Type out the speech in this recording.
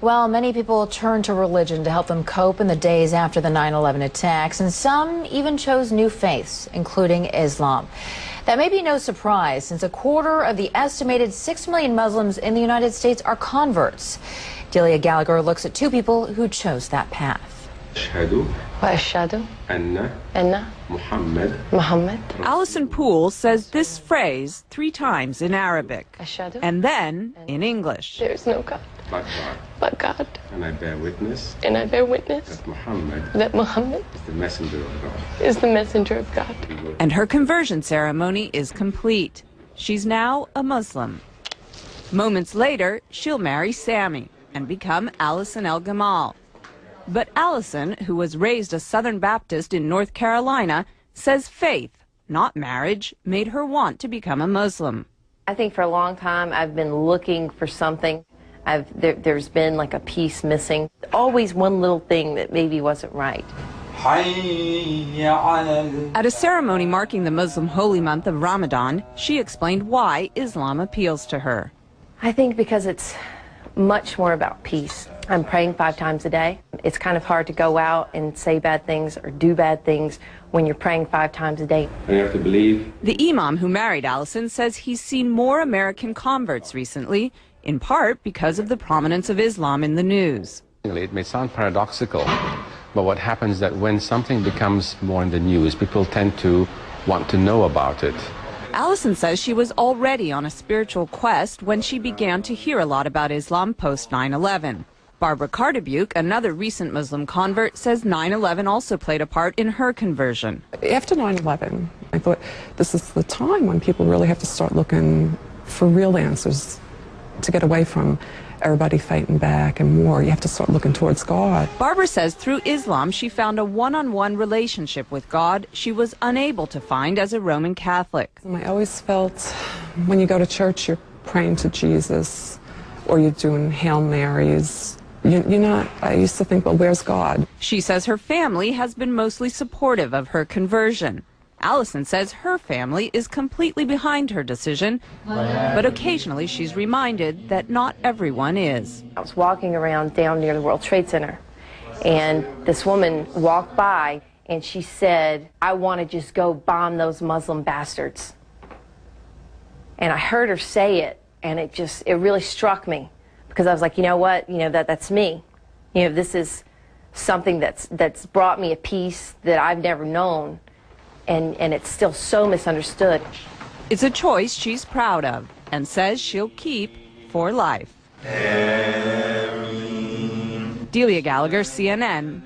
Well, many people turned to religion to help them cope in the days after the 9/11 attacks, and some even chose new faiths, including Islam. That may be no surprise, since a quarter of the estimated 6 million Muslims in the United States are converts. Delia Gallagher looks at two people who chose that path. Allison Poole says this phrase 3 times in Arabic and then in English. There is no God but God. And I bear witness That Muhammad is the messenger of God. is the messenger of God. And her conversion ceremony is complete. She's now a Muslim. Moments later, she'll marry Sammy and become Allison El Gamal. But Allison, who was raised a Southern Baptist in North Carolina, says faith, not marriage, made her want to become a Muslim. I think for a long time I've been looking for something. There's been like a piece missing. Always one little thing that maybe wasn't right. At a ceremony marking the Muslim holy month of Ramadan, she explained why Islam appeals to her. I think because it's much more about peace. I'm praying 5 times a day. It's kind of hard to go out and say bad things or do bad things when you're praying 5 times a day. And you have to believe. The imam who married Allison says he's seen more American converts recently, in part because of the prominence of Islam in the news. It may sound paradoxical, but what happens is that when something becomes more in the news, people tend to want to know about it. Allison says she was already on a spiritual quest when she began to hear a lot about Islam post 9/11. Barbara Cardebuke, another recent Muslim convert, says 9/11 also played a part in her conversion. After 9/11, I thought this is the time when people really have to start looking for real answers to get away from everybody fighting back and war. You have to start looking towards God. Barbara says through Islam she found a one-on-one relationship with God she was unable to find as a Roman Catholic. I always felt when you go to church you're praying to Jesus or you're doing Hail Marys. I used to think, well, where's God? She says her family has been mostly supportive of her conversion. Allison says her family is completely behind her decision, but occasionally she's reminded that not everyone is. I was walking around down near the World Trade Center, and this woman walked by, and she said, "I want to just go bomb those Muslim bastards." And I heard her say it, and it really struck me, because I was like, you know what, that's me. This is something that's brought me a peace that I've never known. And it's still so misunderstood. It's a choice she's proud of and says she'll keep for life. Delia Gallagher, CNN.